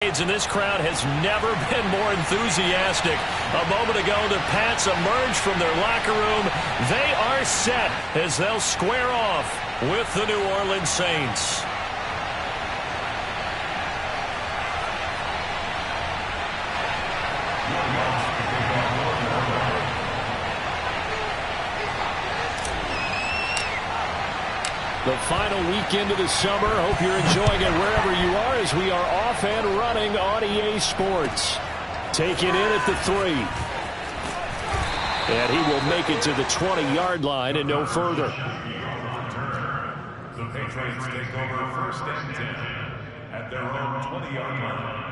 And this crowd has never been more enthusiastic. A moment ago, the Pats emerged from their locker room. They are set as they'll square off with the New Orleans Saints. The final weekend of the summer. Hope you're enjoying it wherever you are as we are off and running on EA Sports. Take it in at the 3. And he will make it to the 20-yard line and no further. The Patriots take over first and 10 at their own 20-yard line.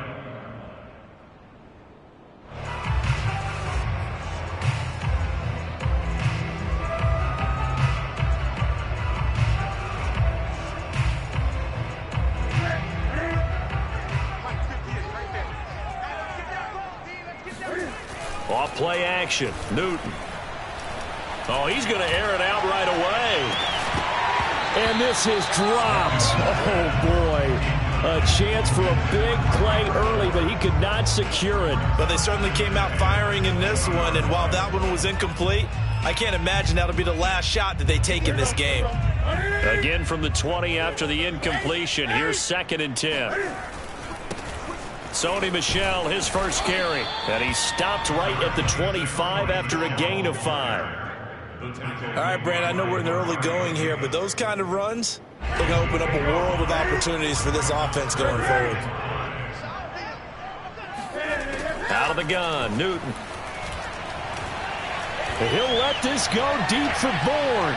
Off play action. Newton. Oh, he's going to air it out right away. And this is dropped. Oh, boy. A chance for a big play early, but he could not secure it. But they certainly came out firing in this one, and while that one was incomplete, I can't imagine that'll be the last shot that they take in this game. Again from the 20 after the incompletion. Here's 2nd and 10. Sony Michel, his first carry. And he stopped right at the 25 after a gain of 5. All right, Brand, I know we're in the early going here, but those kind of runs, they're going to open up a world of opportunities for this offense going forward. Out of the gun, Newton. He'll let this go deep for Bourne.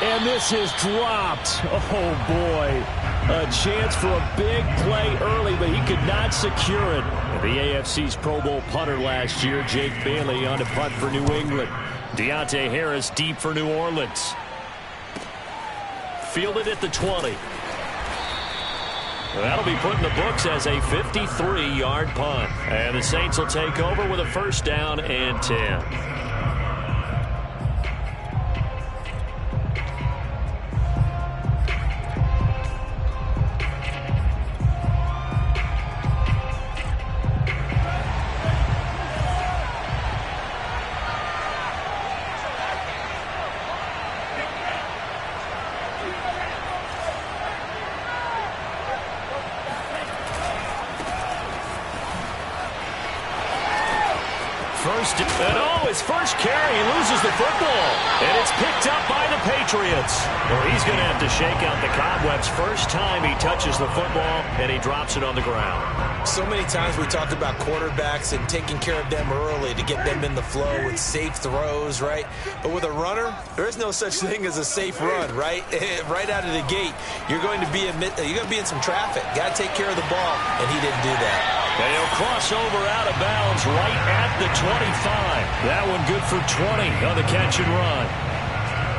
And this is dropped. Oh, boy. A chance for a big play early, but he could not secure it. The AFC's Pro Bowl punter last year, Jake Bailey, on to punt for New England. Deontay Harris deep for New Orleans. Fielded at the 20. That'll be put in the books as a 53-yard punt. And the Saints will take over with a first down and 10. His first carry, he loses the football, and it's picked up by the Patriots. Well, he's going to have to shake out the cobwebs first time he touches the football, and he drops it on the ground. So many times we talk about quarterbacks and taking care of them early to get them in the flow with safe throws, right? But with a runner, there is no such thing as a safe run, right? Right out of the gate, you're going to be in some traffic. Got to take care of the ball, and he didn't do that. And he'll cross over out of bounds right at the 25. That one good for 20 on the catch and run.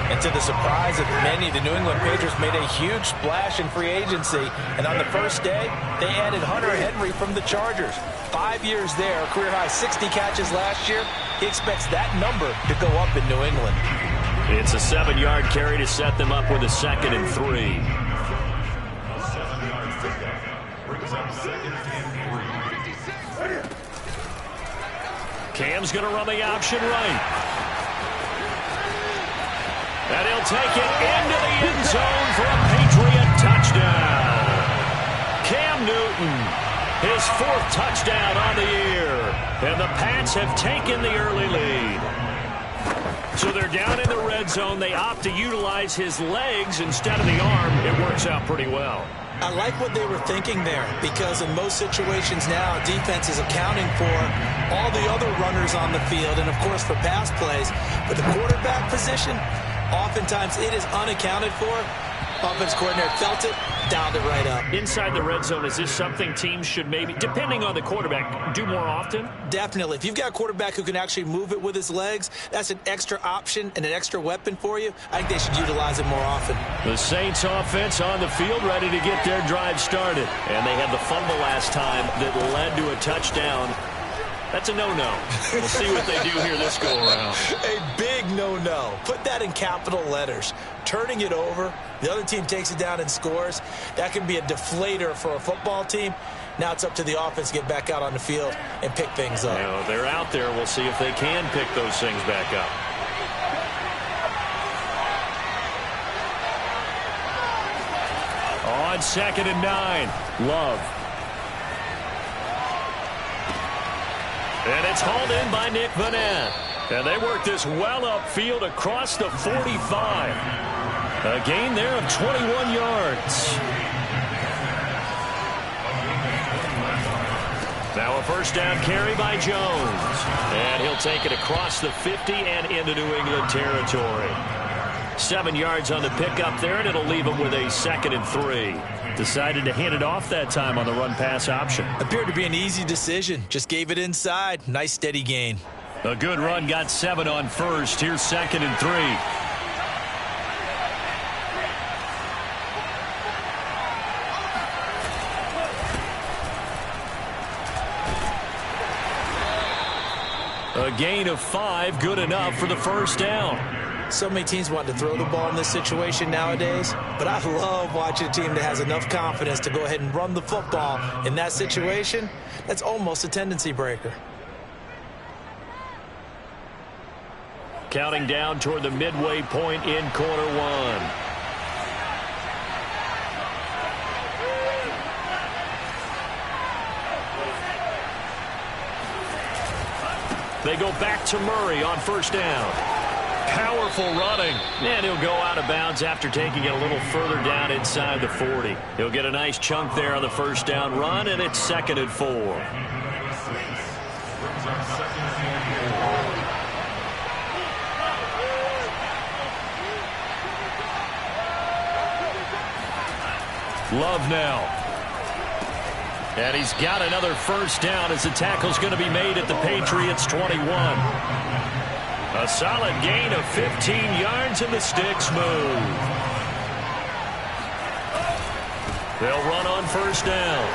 And to the surprise of many, the New England Patriots made a huge splash in free agency. And on the first day, they added Hunter Henry from the Chargers. 5 years there, a career-high 60 catches last year. He expects that number to go up in New England. It's a 7-yard carry to set them up with a 2nd and 3. Cam's going to run the option right. And he'll take it into the end zone for a Patriot touchdown. Cam Newton, his 4th touchdown on the year. And the Pats have taken the early lead. So they're down in the red zone. They opt to utilize his legs instead of the arm. It works out pretty well. I like what they were thinking there, because in most situations now, defense is accounting for all the other runners on the field and, of course, for pass plays. But the quarterback position, oftentimes it is unaccounted for. Offense coordinator felt it, dialed it right up. Inside the red zone, is this something teams should maybe, depending on the quarterback, do more often? Definitely. If you've got a quarterback who can actually move it with his legs, that's an extra option and an extra weapon for you. I think they should utilize it more often. The Saints offense on the field, ready to get their drive started. And they had the fumble last time that led to a touchdown. That's a no-no. We'll see what they do here this go-around. A big no-no. Put that in capital letters. Turning it over, the other team takes it down and scores. That can be a deflator for a football team. Now it's up to the offense to get back out on the field and pick things up. You know, they're out there. We'll see if they can pick those things back up. On 2nd and 9, Love. And it's hauled in by Nick Vanette. And they work this well upfield across the 45. A gain there of 21 yards. Now a first down carry by Jones. And he'll take it across the 50 and into New England territory. 7 yards on the pickup there, and it'll leave him with a 2nd and 3. Decided to hand it off that time on the run-pass option. Appeared to be an easy decision. Just gave it inside. Nice steady gain. A good run, got 7 on first. Here's 2nd and 3. A gain of 5, good enough for the first down. So many teams want to throw the ball in this situation nowadays, but I love watching a team that has enough confidence to go ahead and run the football in that situation. That's almost a tendency breaker. Counting down toward the midway point in quarter one. They go back to Murray on first down. Powerful running, and he'll go out of bounds after taking it a little further down inside the 40. He'll get a nice chunk there on the first down run, and it's 2nd and 4. Love now. And he's got another first down as the tackle's going to be made at the Patriots' 21. A solid gain of 15 yards, and the sticks move. They'll run on first down.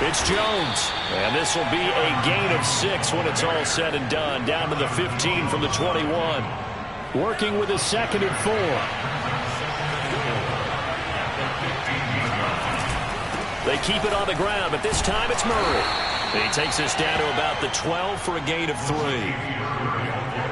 It's Jones. And this will be a gain of 6 when it's all said and done. Down to the 15 from the 21. Working with a 2nd and 4. They keep it on the ground, but this time it's Murray. He takes us down to about the 12 for a gain of 3.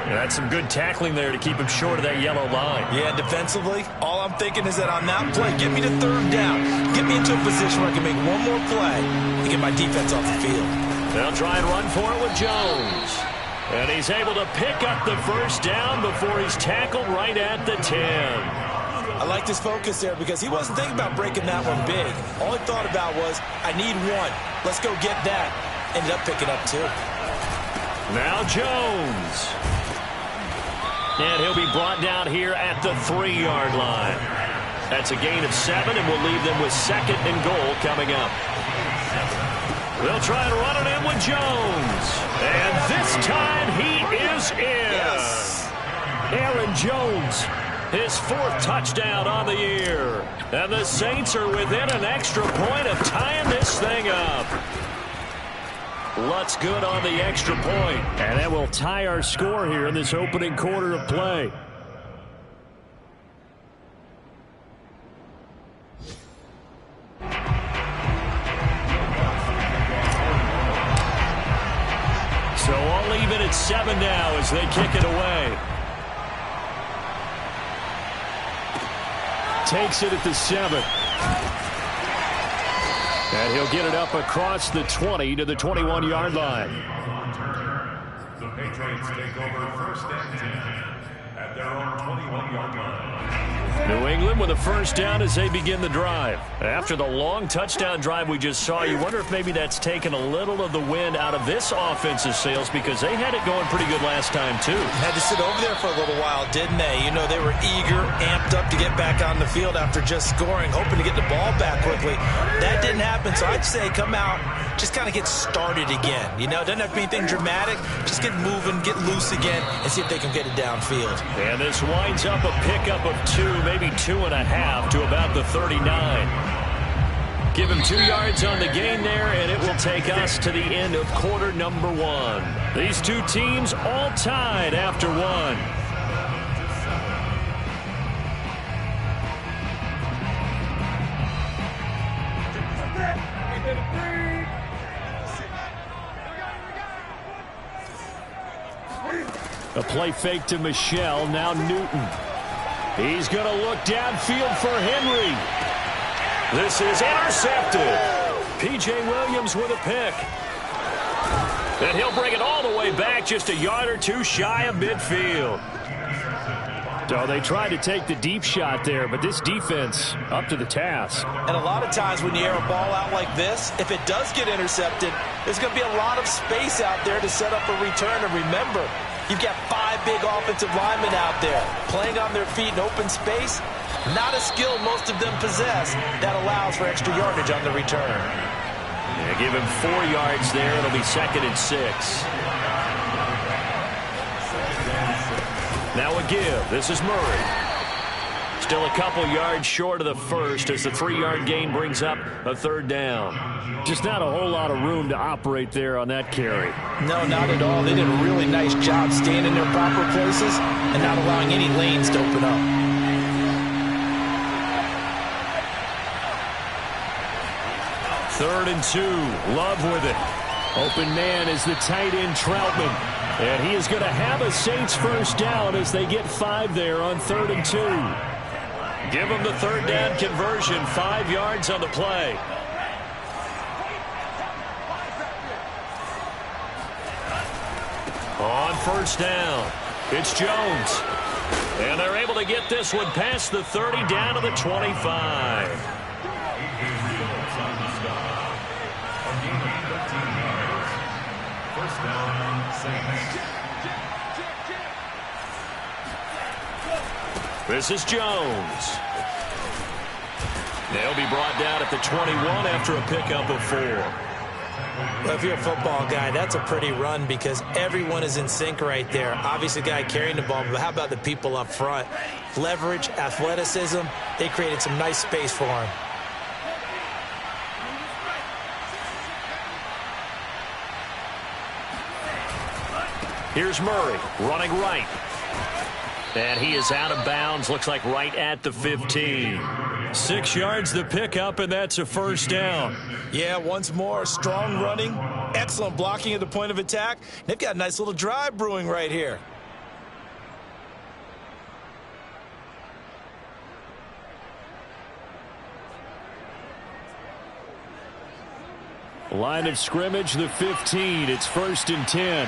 And that's some good tackling there to keep him short of that yellow line. Yeah, defensively, all I'm thinking is that on that play, get me to 3rd down. Get me into a position where I can make one more play and get my defense off the field. They'll try and run for it with Jones. And he's able to pick up the first down before he's tackled right at the 10. I like this focus there because he wasn't thinking about breaking that one big. All he thought about was, I need one. Let's go get that. Ended up picking up 2. Now Jones. And he'll be brought down here at the 3-yard line. That's a gain of 7, and we'll leave them with 2nd and goal coming up. They'll try and run it in with Jones. And this time he is in. Yes. Aaron Jones, his 4th touchdown on the year. And the Saints are within an extra point of tying this thing up. Lutz good on the extra point. And that will tie our score here in this opening quarter of play. So all even at 7 now as they kick it away. Takes it at the 7. And he'll get it up across the 20 to the 21-yard line. The Patriots take over 1st and 10 at their own 21-yard line. New England with a first down as they begin the drive. After the long touchdown drive we just saw, you wonder if maybe that's taken a little of the wind out of this offensive sails because they had it going pretty good last time too. Had to sit over there for a little while, didn't they? You know, they were eager, amped up to get back on the field after just scoring, hoping to get the ball back quickly. That didn't happen, so I'd say come out, just kind of get started again. You know, doesn't have to be anything dramatic. Just get moving, get loose again, and see if they can get it downfield. And this winds up a pickup of 2, maybe 2.5 to about the 39. Give him 2 yards on the gain there, and it will that'll take us to the end of quarter number 1. These two teams all tied after 1. A play fake to Michelle. Now Newton. He's going to look downfield for Henry. This is intercepted. P.J. Williams with a pick. And he'll bring it all the way back just a yard or two shy of midfield. So they tried to take the deep shot there, but this defense up to the task. And a lot of times when you air a ball out like this, if it does get intercepted, there's going to be a lot of space out there to set up a return. And remember, you've got 5 big offensive linemen out there playing on their feet in open space. Not a skill most of them possess that allows for extra yardage on the return. Yeah, give him 4 yards there. It'll be 2nd and 6. Now a give. This is Murray. Still a couple yards short of the first as the 3-yard gain brings up a 3rd down. Just not a whole lot of room to operate there on that carry. No, not at all. They did a really nice job staying in their proper places and not allowing any lanes to open up. Third and 2. Love with it. Open man is the tight end Troutman. And he is going to have a Saints first down as they get 5 there on 3rd and 2. Give them the 3rd down conversion. 5 yards on the play. On 1st down, it's Jones. And they're able to get this one past the 30 down to the 25. This is Jones. They'll be brought down at the 21 after a pickup of 4. Well, if you're a football guy, that's a pretty run because everyone is in sync right there. Obviously, the guy carrying the ball, but how about the people up front? Leverage, athleticism, they created some nice space for him. Here's Murray running right. And he is out of bounds, looks like right at the 15. 6 yards the pickup, and that's a 1st down. Yeah, once more, strong running, excellent blocking at the point of attack. They've got a nice little drive brewing right here. Line of scrimmage, the 15. It's 1st and 10.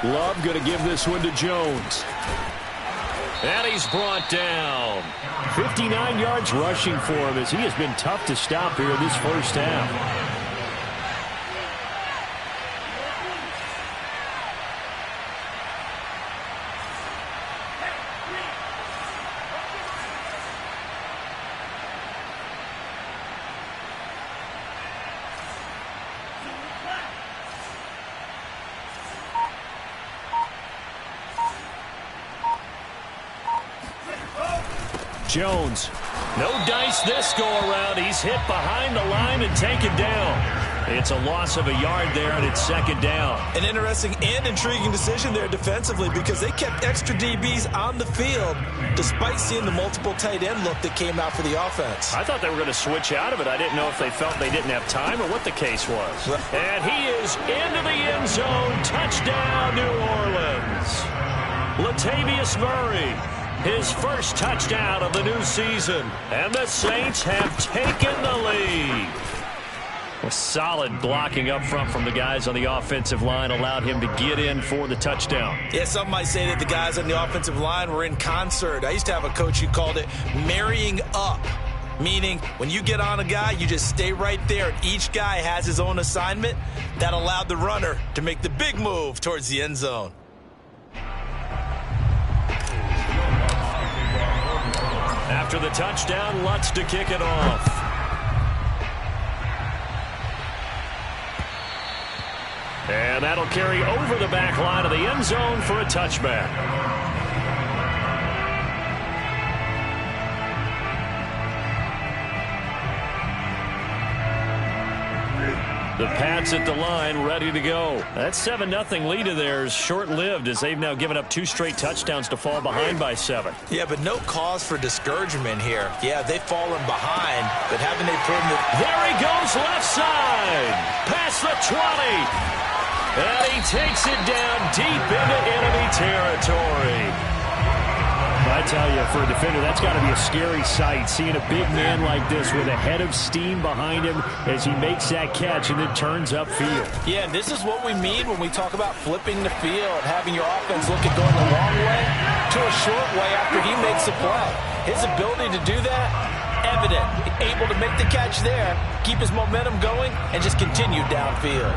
Love going to give this one to Jones. And he's brought down. 59 yards rushing for him as he has been tough to stop here this first half. Jones, no dice this go-around. He's hit behind the line and taken down. It's a loss of a yard there, and it's 2nd down. An interesting and intriguing decision there defensively because they kept extra DBs on the field despite seeing the multiple tight end look that came out for the offense. I thought they were going to switch out of it. I didn't know if they felt they didn't have time or what the case was. And he is into the end zone. Touchdown, New Orleans. Latavius Murray. His first touchdown of the new season. And the Saints have taken the lead. A solid blocking up front from the guys on the offensive line allowed him to get in for the touchdown. Yeah, some might say that the guys on the offensive line were in concert. I used to have a coach who called it marrying up, meaning when you get on a guy, you just stay right there. And each guy has his own assignment. That allowed the runner to make the big move towards the end zone. After the touchdown, Lutz to kick it off. And that'll carry over the back line of the end zone for a touchback. The Pats at the line, ready to go. That 7-0 lead of theirs short-lived as they've now given up 2 straight touchdowns to fall behind by 7. Yeah, but no cause for discouragement here. Yeah, they've fallen behind, but haven't they proven that? There he goes, left side, past the 20. And he takes it down deep into enemy territory. I tell you, for a defender, that's got to be a scary sight, seeing a big man like this with a head of steam behind him as he makes that catch and then turns upfield. Yeah, and this is what we mean when we talk about flipping the field, having your offense look at going the long way to a short way after he makes a play. His ability to do that, evident. Able to make the catch there, keep his momentum going, and just continue downfield.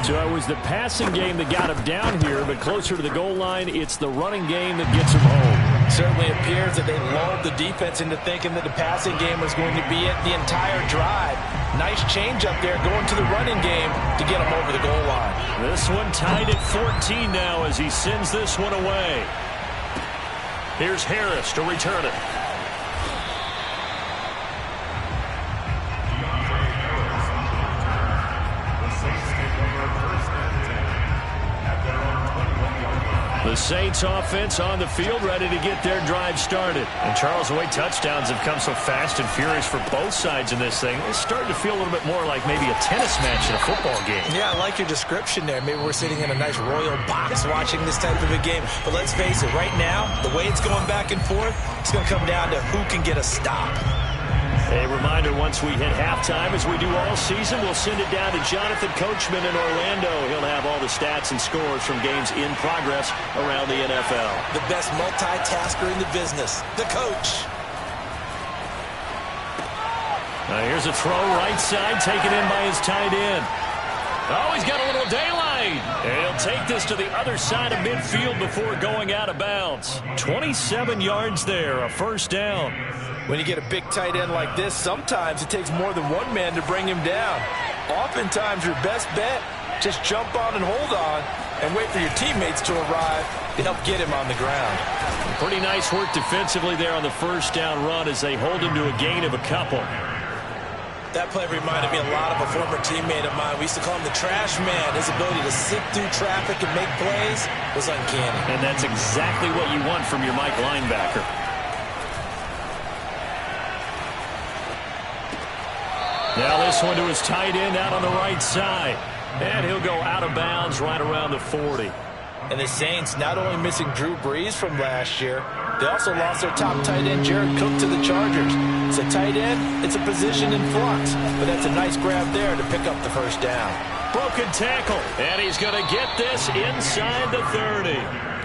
So it was the passing game that got him down here, but closer to the goal line, it's the running game that gets him home. Certainly appears that they lulled the defense into thinking that the passing game was going to be it the entire drive. Nice change up there going to the running game to get him over the goal line. This one tied at 14 now as he sends this one away. Here's Harris to return it. The Saints offense on the field, ready to get their drive started. And Charles, the way touchdowns have come so fast and furious for both sides in this thing, it's starting to feel a little bit more like maybe a tennis match in a football game. Yeah, I like your description there. Maybe we're sitting in a nice royal box watching this type of a game. But let's face it, right now, the way it's going back and forth, it's going to come down to who can get a stop. A reminder, once we hit halftime, as we do all season, we'll send it down to Jonathan Coachman in Orlando. He'll have all the stats and scores from games in progress around the NFL. The best multitasker in the business, the coach. Now here's a throw right side, taken in by his tight end. Oh, he's got a little daylight. And he'll take this to the other side of midfield before going out of bounds. 27 yards there, a first down. When you get a big tight end like this, sometimes it takes more than one man to bring him down. Oftentimes, your best bet, just jump on and hold on and wait for your teammates to arrive to help get him on the ground. Pretty nice work defensively there on the first down run as they hold him to a gain of a couple. That play reminded me a lot of a former teammate of mine. We used to call him the trash man. His ability to sit through traffic and make plays was uncanny. And that's exactly what you want from your Mike linebacker. Now this one to his tight end out on the right side. And he'll go out of bounds right around the 40. And the Saints not only missing Drew Brees from last year, they also lost their top tight end, Jared Cook, to the Chargers. It's a tight end, it's a position in flux. But that's a nice grab there to pick up the first down. Broken tackle. And he's going to get this inside the 30.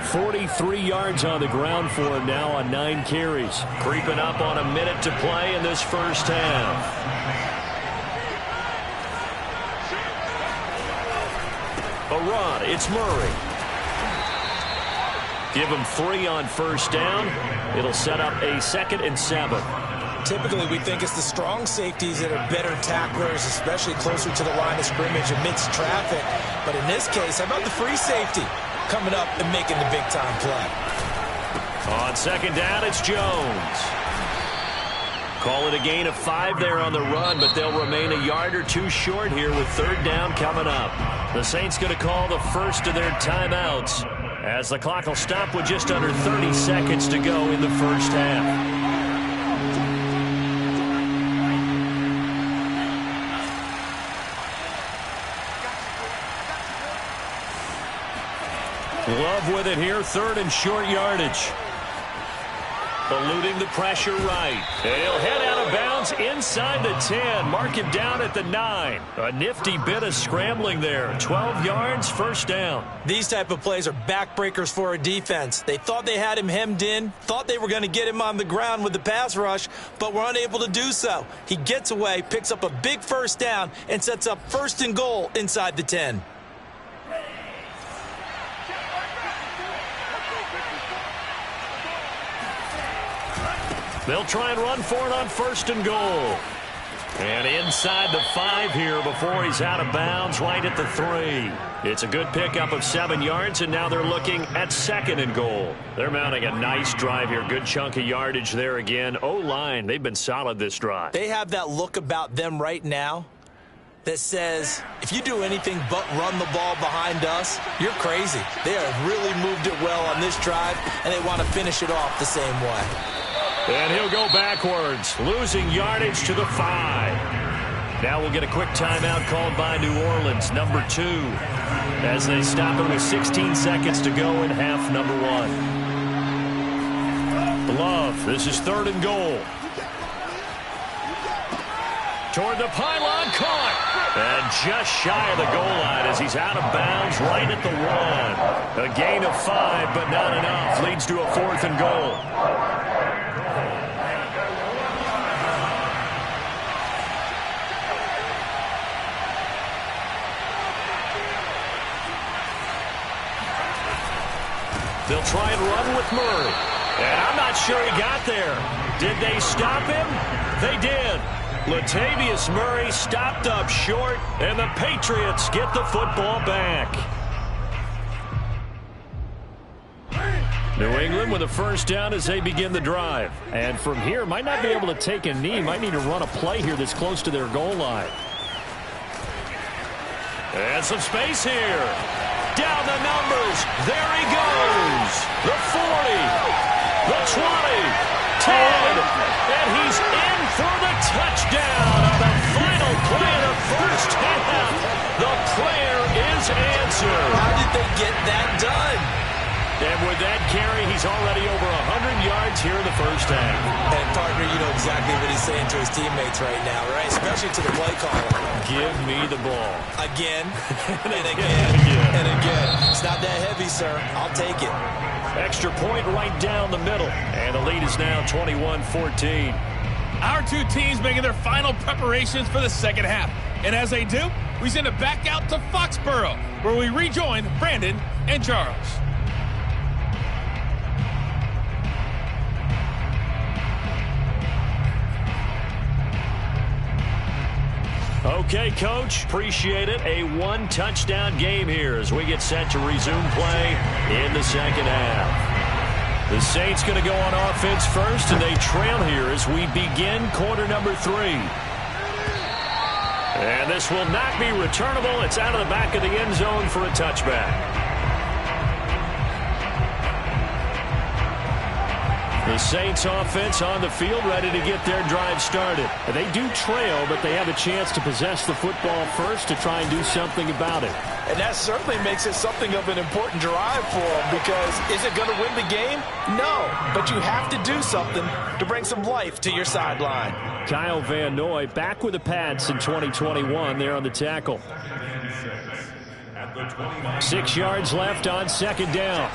43 yards on the ground for him now on 9 carries. Creeping up on a minute to play in this first half. A run, it's Murray. Give him 3 on first down. It'll set up a 2nd and 7. Typically, we think it's the strong safeties that are better tacklers, especially closer to the line of scrimmage amidst traffic. But in this case, how about the free safety coming up and making the big-time play? On 2nd down, it's Jones. Call it a gain of 5 there on the run, but they'll remain a yard or 2 short here with 3rd down coming up. The Saints going to call the first of their timeouts as the clock will stop with just under 30 seconds to go in the first half. Love with it here, 3rd and short yardage. Eluding the pressure right. And he'll head out of bounds inside the 10. Mark him down at the 9. A nifty bit of scrambling there. 12 yards, first down. These type of plays are backbreakers for a defense. They thought they had him hemmed in, thought they were going to get him on the ground with the pass rush, but were unable to do so. He gets away, picks up a big first down, and sets up 1st and goal inside the 10. They'll try and run for it on 1st and goal. And inside the 5 here before he's out of bounds right at the 3. It's a good pickup of 7 yards, and now they're looking at 2nd and goal. They're mounting a nice drive here. Good chunk of yardage there again. O-line, they've been solid this drive. They have that look about them right now that says, if you do anything but run the ball behind us, you're crazy. They have really moved it well on this drive, and they want to finish it off the same way. And he'll go backwards, losing yardage to the 5. Now we'll get a quick timeout called by New Orleans, number 2, as they stop it with 16 seconds to go in half number 1. Love, this is 3rd and goal. Toward the pylon, caught. And just shy of the goal line as he's out of bounds right at the 1. A gain of 5, but not enough. Leads to a 4th and goal. They'll try and run with Murray. And I'm not sure he got there. Did they stop him? They did. Latavius Murray stopped up short, and the Patriots get the football back. New England with a first down as they begin the drive. And from here, might not be able to take a knee. Might need to run a play here that's close to their goal line. And some space here. Down the numbers. There he goes. The 40. The 20. 10. And he's in for the touchdown on the final play of the first half. The prayer is answered. How did they get that done? And with that carry, he's already over 100 yards here in the first half. And, partner, you know exactly what he's saying to his teammates right now, right? Especially to the play caller. Give me the ball. Again, and again, and again. It's not that heavy, sir. I'll take it. Extra point right down the middle. And the lead is now 21-14. Our two teams making their final preparations for the second half. And as they do, we send it back out to Foxborough, where we rejoin Brandon and Charles. Okay, Coach, appreciate it. A one-touchdown game here as we get set to resume play in the second half. The Saints going to go on offense first, and they trail here as we begin quarter number 3. And this will not be returnable. It's out of the back of the end zone for a touchback. The Saints offense on the field ready to get their drive started. They do trail, but they have a chance to possess the football first to try and do something about it. And that certainly makes it something of an important drive for them, because is it going to win the game? No, but you have to do something to bring some life to your sideline. Kyle Van Noy back with the Pats in 2021 there on the tackle. 6 yards left on second down.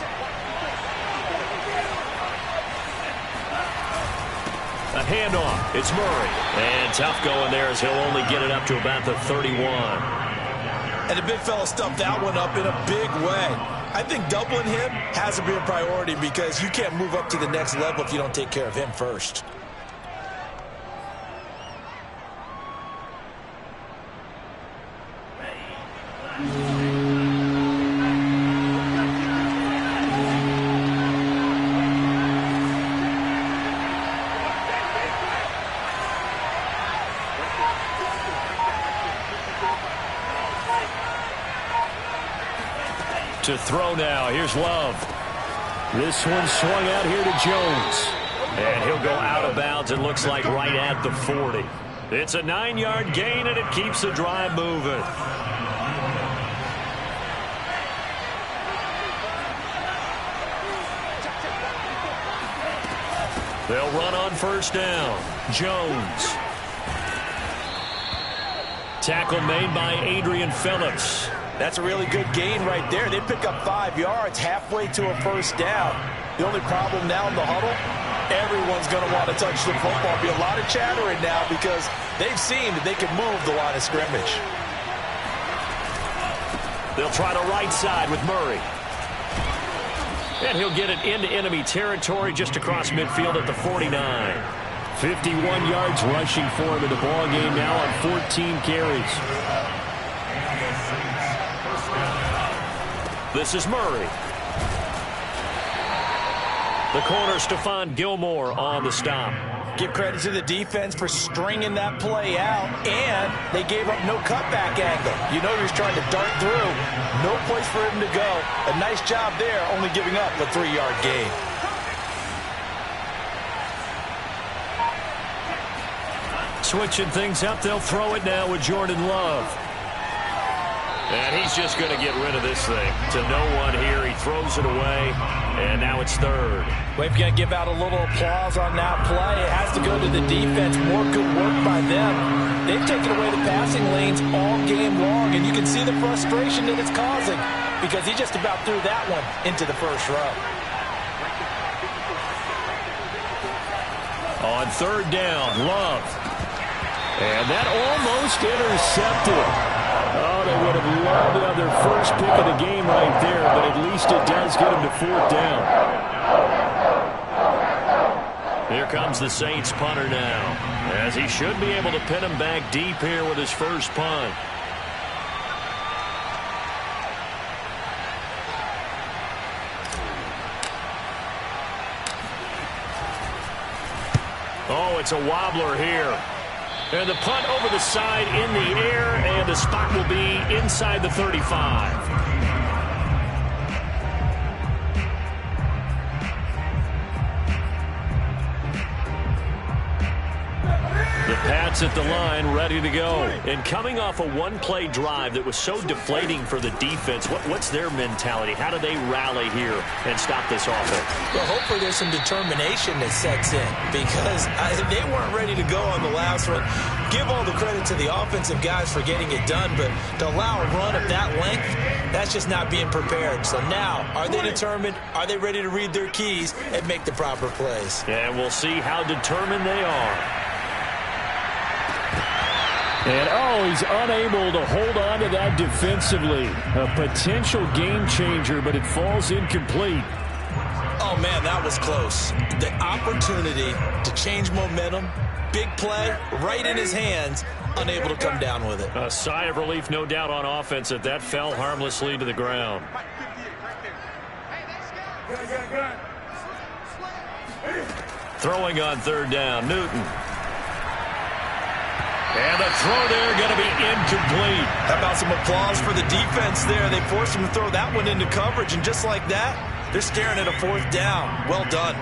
A handoff. It's Murray. And tough going there as he'll only get it up to about the 31. And the big fella stuffed that one up in a big way. I think doubling him has to be a priority, because you can't move up to the next level if you don't take care of him first. To throw now. Here's Love. This one swung out here to Jones. And he'll go out of bounds, it looks like right at the 40. It's a 9-yard gain, and it keeps the drive moving. They'll run on first down. Jones. Tackle made by Adrian Phillips. That's a really good gain right there. They pick up 5 yards halfway to a first down. The only problem now in the huddle, everyone's going to want to touch the football. Be a lot of chattering now, because they've seen that they can move the line of scrimmage. They'll try the right side with Murray. And he'll get it into enemy territory just across midfield at the 49. 51 yards rushing for him in the ball game now on 14 carries. This is Murray. The corner, Stephon Gilmore on the stop. Give credit to the defense for stringing that play out, and they gave up no cutback angle. You know he was trying to dart through. No place for him to go. A nice job there, only giving up a 3-yard gain. Switching things up, they'll throw it now with Jordan Love. And he's just going to get rid of this thing. To no one here, he throws it away, and now it's third. We've got to give out a little applause on that play. It has to go to the defense. More good work by them. They've taken away the passing lanes all game long, and you can see the frustration that it's causing because he just about threw that one into the first row. On third down, Love. And that almost intercepted. Oh, they would have loved to have their first pick of the game right there, but at least it does get them to fourth down. Here comes the Saints punter now, as he should be able to pin him back deep here with his first punt. Oh, it's a wobbler here. And the punt over the side in the air, and the spot will be inside the 35. The Pats at the line, ready to go. And coming off a one-play drive that was so deflating for the defense, what's their mentality? How do they rally here and stop this offense? Well, hopefully there's some determination that sets in because they weren't ready to go on the last one. Give all the credit to the offensive guys for getting it done, but to allow a run of that length, that's just not being prepared. So now, are they determined? Are they ready to read their keys and make the proper plays? And we'll see how determined they are. And, oh, he's unable to hold on to that defensively. A potential game changer, but it falls incomplete. Oh, man, that was close. The opportunity to change momentum, big play, right in his hands, unable to come down with it. A sigh of relief, no doubt, on offense that fell harmlessly to the ground. Throwing on third down, Newton. And the throw there going to be incomplete. How about some applause for the defense there? They forced him to throw that one into coverage, and just like that, they're staring at a fourth down. Well done.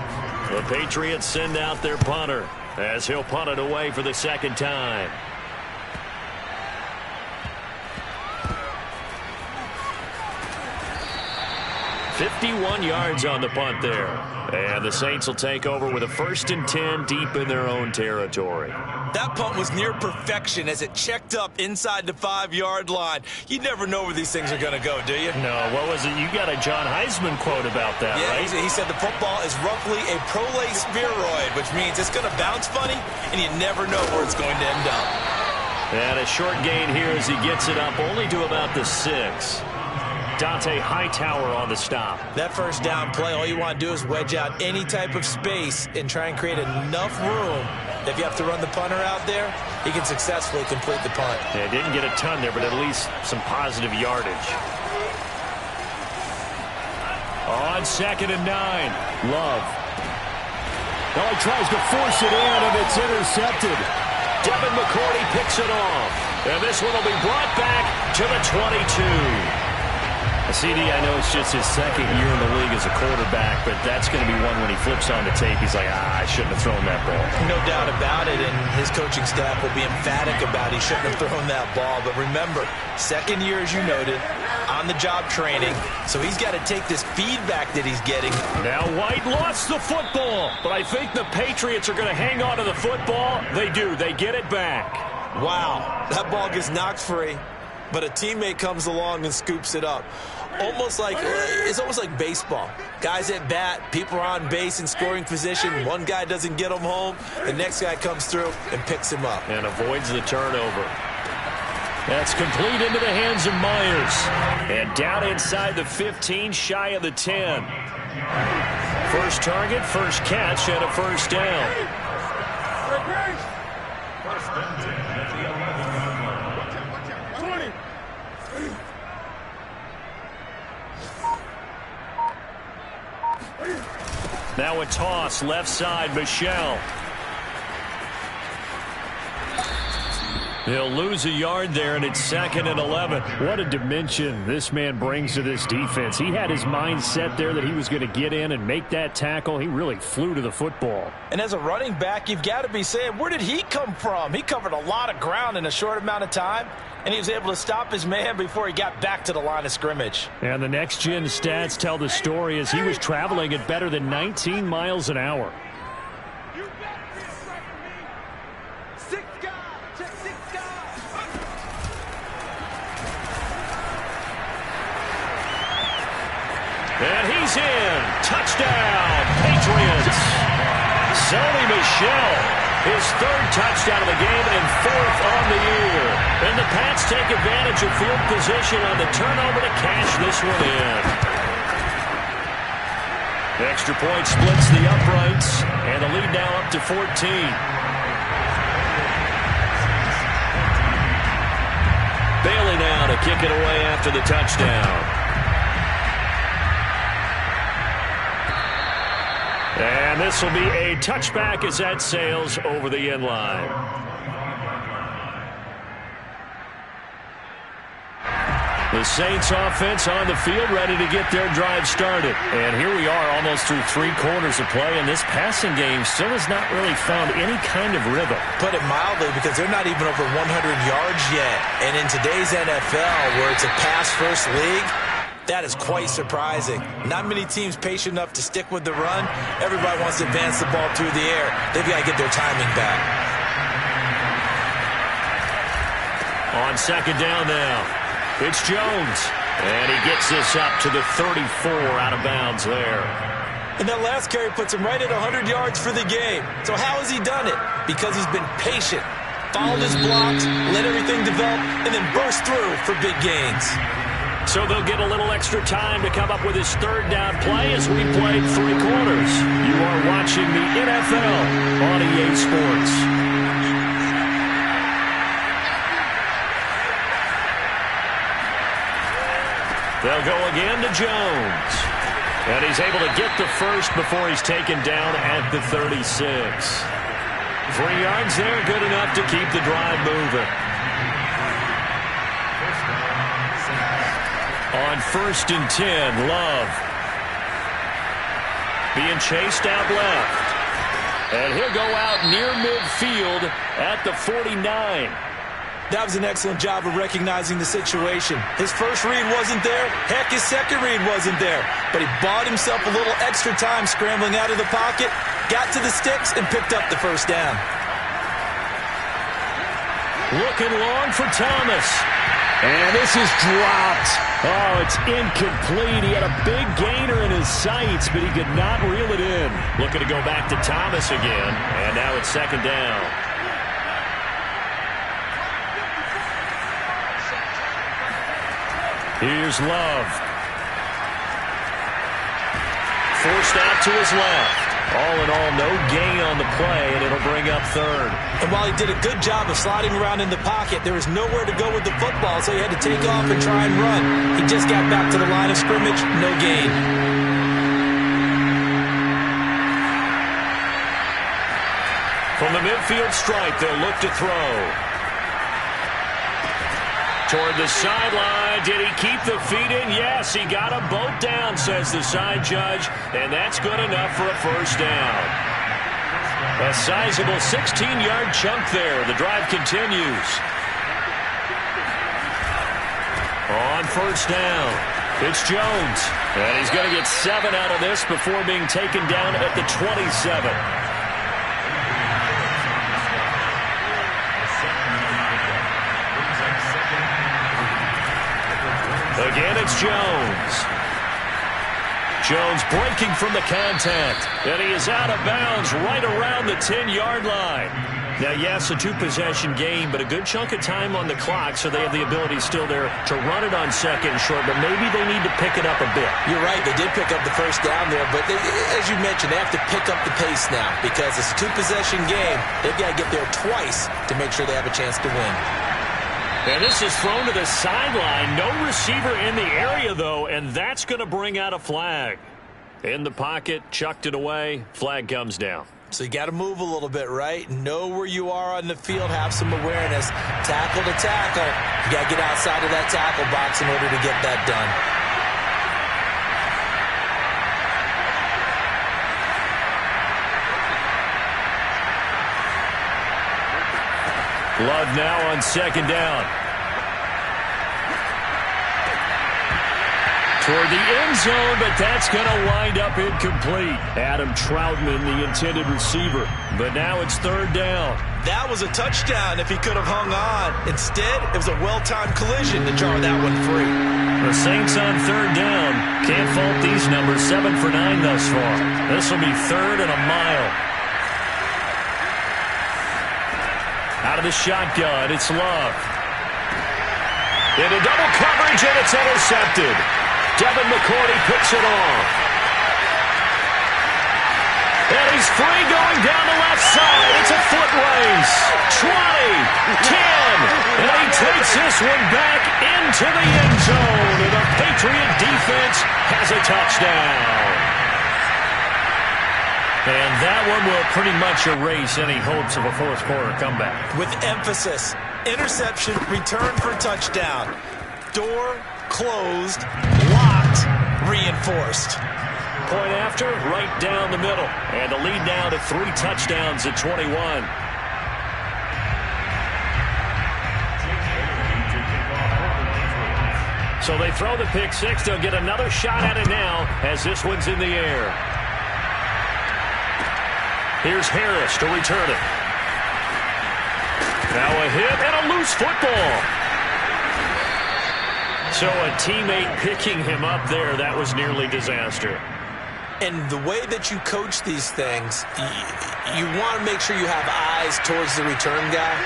The Patriots send out their punter as he'll punt it away for the second time. .51 yards on the punt there. And the Saints will take over with a 1st and 10 deep in their own territory. That punt was near perfection as it checked up inside the 5-yard line. You never know where these things are going to go, do you? No, what was it? You got a John Heisman quote about that, yeah, right? He said the football is roughly a prolate spheroid, which means it's going to bounce funny, and you never know where it's going to end up. And a short gain here as he gets it up only to about the 6. Dante Hightower on the stop. That first down play, all you want to do is wedge out any type of space and try and create enough room. If you have to run the punter out there, he can successfully complete the punt. Yeah, didn't get a ton there, but at least some positive yardage. On 2nd and 9, Love. Oh, he tries to force it in, and it's intercepted. Devin McCourty picks it off. And this one will be brought back to the 22. CD, I know it's just his second year in the league as a quarterback, but that's going to be one when he flips on the tape. He's like, I shouldn't have thrown that ball. No doubt about it, and his coaching staff will be emphatic about he shouldn't have thrown that ball. But remember, second year, as you noted, on-the-job training, so he's got to take this feedback that he's getting. Now White lost the football, but I think the Patriots are going to hang on to the football. They do. They get it back. Wow, that ball gets knocked free, but a teammate comes along and scoops it up. It's almost like baseball. Guys at bat, people are on base in scoring position. One guy doesn't get him home. The next guy comes through and picks him up. And avoids the turnover. That's complete into the hands of Myers. And down inside the 15, shy of the 10. First target, first catch, and a first down. First and 10 at the 11-yard line. 20. Now a toss left side, Michel. He'll lose a yard there, and it's 2nd and 11. What a dimension this man brings to this defense. He had his mind set there that he was going to get in and make that tackle. He really flew to the football. And as a running back, you've got to be saying, where did he come from? He covered a lot of ground in a short amount of time, and he was able to stop his man before he got back to the line of scrimmage. And the next-gen stats tell the story as he was traveling at better than 19 miles an hour. And he's in. Touchdown, Patriots. Sony Michel, his 3rd touchdown of the game and 4th on the year. And the Pats take advantage of field position on the turnover to cash this one in. The extra point splits the uprights, and the lead now up to 14. Bailey now to kick it away after the touchdown. And this will be a touchback as that sails over the end line. The Saints offense on the field ready to get their drive started. And here we are almost through 3 quarters of play, and this passing game still has not really found any kind of rhythm. Put it mildly, because they're not even over 100 yards yet. And in today's NFL, where it's a pass-first league, that is quite surprising. Not many teams patient enough to stick with the run. Everybody wants to advance the ball through the air. They've got to get their timing back. On 2nd down now, it's Jones. And he gets this up to the 34 out of bounds there. And that last carry puts him right at 100 yards for the game. So how has he done it? Because he's been patient, followed his blocks, let everything develop, and then burst through for big gains. So they'll get a little extra time to come up with his 3rd down play as we played 3 quarters. You are watching the NFL on EA Sports. They'll go again to Jones. And he's able to get the first before he's taken down at the 36. 3 yards there, good enough to keep the drive moving. On 1st and 10, Love. Being chased out left. And he'll go out near midfield at the 49. That was an excellent job of recognizing the situation. His first read wasn't there. Heck, his second read wasn't there. But he bought himself a little extra time scrambling out of the pocket, got to the sticks, and picked up the 1st down. Looking long for Thomas. And this is dropped. Oh, it's incomplete. He had a big gainer in his sights, but he could not reel it in. Looking to go back to Thomas again. And now it's 2nd down. Here's Love. Forced out to his left. All in all, no gain on the play, and it'll bring up 3rd. And while he did a good job of sliding around in the pocket, there was nowhere to go with the football, so he had to take off and try and run. He just got back to the line of scrimmage, no gain. From the midfield stripe, they'll look to throw. Toward the sideline. Did he keep the feet in? Yes, he got them both down, says the side judge, and that's good enough for a 1st down. A sizable 16-yard chunk there. The drive continues. On 1st down, it's Jones, and he's going to get 7 out of this before being taken down at the 27. Again, it's Jones. Jones breaking from the contact. And he is out of bounds right around the 10-yard line. Now, yes, a 2-possession game, but a good chunk of time on the clock, so they have the ability still there to run it on 2nd and short, but maybe they need to pick it up a bit. You're right. They did pick up the 1st down there, but as you mentioned, they have to pick up the pace now because it's a 2-possession game. They've got to get there twice to make sure they have a chance to win. And this is thrown to the sideline. No receiver in the area, though, and that's going to bring out a flag. In the pocket, chucked it away, flag comes down. So you got to move a little bit, right? Know where you are on the field, have some awareness. Tackle to tackle. You got to get outside of that tackle box in order to get that done. Love now on second down. Toward the end zone, but that's going to wind up incomplete. Adam Troutman, the intended receiver. But now it's third down. That was a touchdown if he could have hung on. Instead, it was a well-timed collision to jar that one free. The Saints on third down. Can't fault these numbers. 7 for 9 thus far. This will be third and a mile. Out of the shotgun, it's Love. Into double coverage, and it's intercepted. Devin McCourty picks it off. And he's free going down the left side. It's a foot race. 20, 10, and he takes this one back into the end zone. And the Patriot defense has a touchdown. And that one will pretty much erase any hopes of a fourth quarter comeback. With emphasis, interception, return for touchdown. Door closed, locked, reinforced. Point after, right down the middle. And the lead now to 3 touchdowns at 21. So they throw the pick six. They'll get another shot at it now as this one's in the air. Here's Harris to return it. Now a hit and a loose football. So a teammate picking him up there, that was nearly disaster. And the way that you coach these things, you want to make sure you have eyes towards the return guy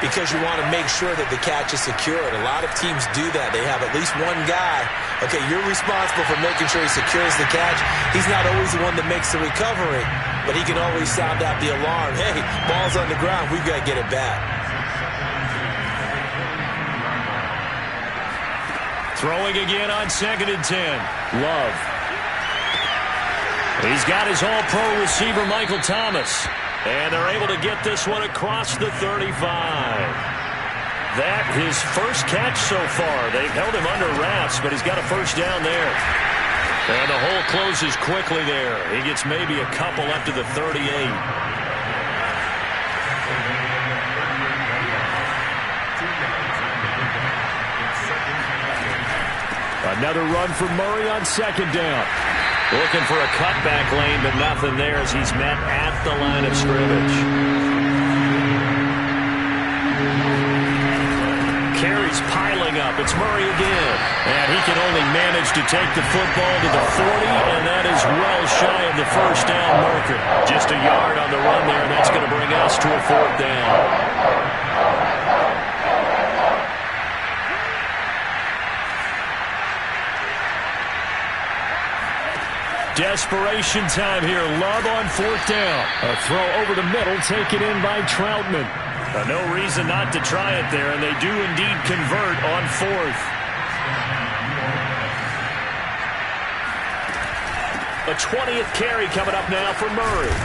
because you want to make sure that the catch is secured. A lot of teams do that. They have at least one guy. Okay, you're responsible for making sure he secures the catch. He's not always the one that makes the recovery, but he can always sound out the alarm. Hey, ball's on the ground. We've got to get it back. Throwing again on 2nd and 10. Love. He's got his all-pro receiver, Michael Thomas. And they're able to get this one across the 35. That his first catch so far. They've held him under wraps, but he's got a first down there. And the hole closes quickly there. He gets maybe a couple up to the 38. Another run for Murray on second down. Looking for a cutback lane, but nothing there as he's met at the line of scrimmage. Carries piling up. It's Murray again. And he can only manage to take the football to the 40, and that is well shy of the first down marker. Just a yard on the run there, and that's going to bring us to a fourth down. Desperation time here. Love on fourth down. A throw over the middle taken in by Troutman. No reason not to try it there, and they do indeed convert on fourth. A 20th carry coming up now for Murray.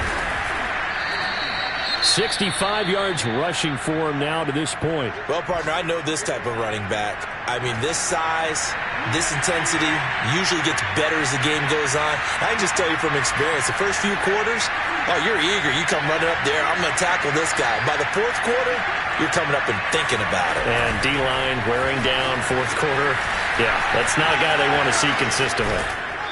65 yards rushing for him now to this point. Well, partner, I know this type of running back. I mean, this size, this intensity usually gets better as the game goes on. I can just tell you from experience, the first few quarters, oh, you're eager. You come running up there, I'm going to tackle this guy. By the fourth quarter, you're coming up and thinking about it. And D-line wearing down fourth quarter. Yeah, that's not a guy they want to see consistently.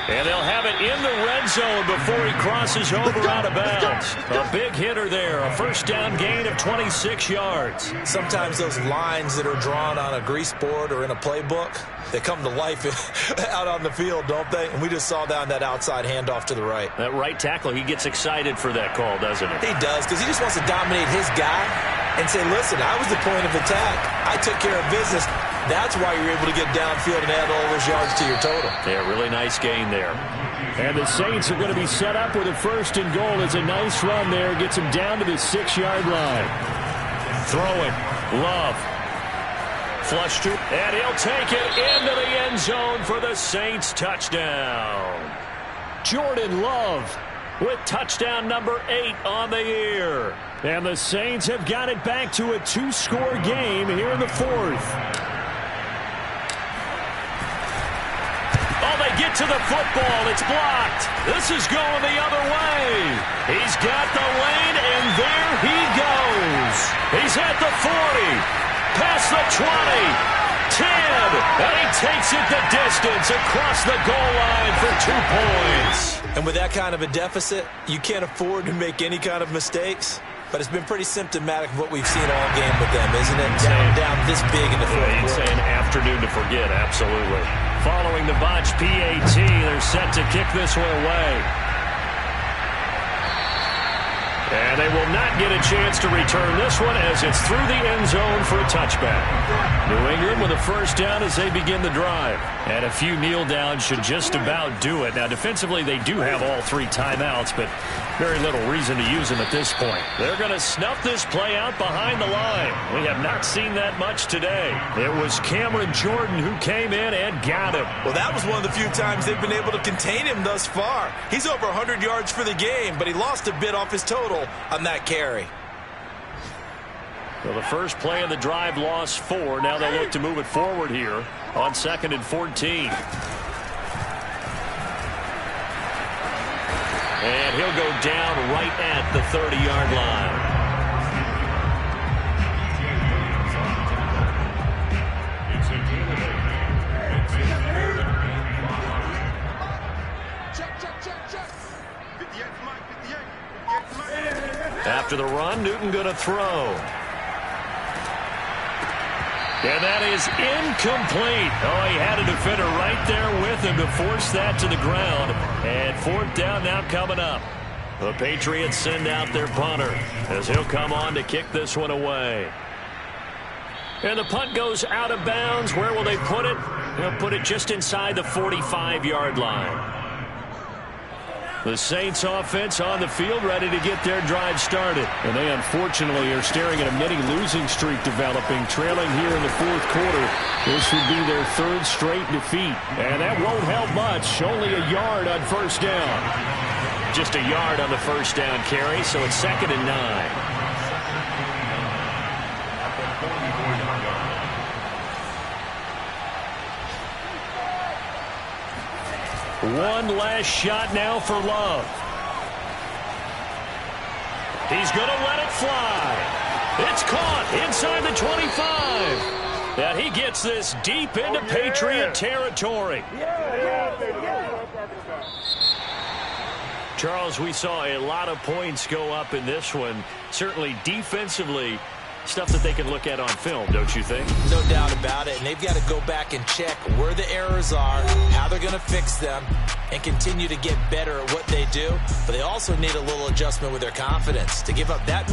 And they'll have it in the red zone before he crosses over out of bounds. A big hitter there, a first down gain of 26 yards. Sometimes those lines that are drawn on a grease board or in a playbook, they come to life out on the field, don't they? And we just saw down that outside handoff to the right. That right tackle, he gets excited for that call, doesn't he? He does, because he just wants to dominate his guy and say, listen, I was the point of attack. I took care of business. That's why you're able to get downfield and add all those yards to your total. Yeah, really nice gain there. And the Saints are going to be set up with a first and goal. It's a nice run there. Gets him down to the 6-yard line. Throwing. Love. Flush to, and he'll take it into the end zone for the Saints touchdown. Jordan Love with touchdown number 8 on the year. And the Saints have got it back to a 2-score game here in the 4th. Oh, they get to the football. It's blocked. This is going the other way. He's got the lane, and there he goes. He's at the 40. Past the 20, 10, and he takes it the distance across the goal line for 2 points. And with that kind of a deficit, you can't afford to make any kind of mistakes. But it's been pretty symptomatic of what we've seen all game with them, isn't it? Down this big in the fourth quarter. You'd say an afternoon to forget, absolutely. Following the botch PAT, they're set to kick this one away. And they will not get a chance to return this one as it's through the end zone for a touchback. New England with a first down as they begin the drive. And a few kneel downs should just about do it. Now, defensively, they do have all 3 timeouts, but very little reason to use them at this point. They're going to snuff this play out behind the line. We have not seen that much today. It was Cameron Jordan who came in and got him. Well, that was one of the few times they've been able to contain him thus far. He's over 100 yards for the game, but he lost a bit off his total on that carry. Well, the first play of the drive lost 4. Now they look to move it forward here on 2nd and 14. And he'll go down right at the 30-yard line. After the run, Newton going to throw. And that is incomplete. Oh, he had a defender right there with him to force that to the ground. And 4th down now coming up. The Patriots send out their punter as he'll come on to kick this one away. And the punt goes out of bounds. Where will they put it? They'll put it just inside the 45-yard line. The Saints offense on the field ready to get their drive started. And they unfortunately are staring at a mini losing streak developing, trailing here in the 4th quarter. This would be their 3rd straight defeat. And that won't help much. Only a yard on first down. Just a yard on the first down carry, so it's 2nd and 9. One last shot now for Love. He's going to let it fly. It's caught inside the 25. And he gets this deep into Patriot territory. Charles, we saw a lot of points go up in this one. Certainly defensively, stuff that they can look at on film, don't you think? No doubt about it. And they've got to go back and check where the errors are, how they're going to fix them, and continue to get better at what they do. But they also need a little adjustment with their confidence. To give up that many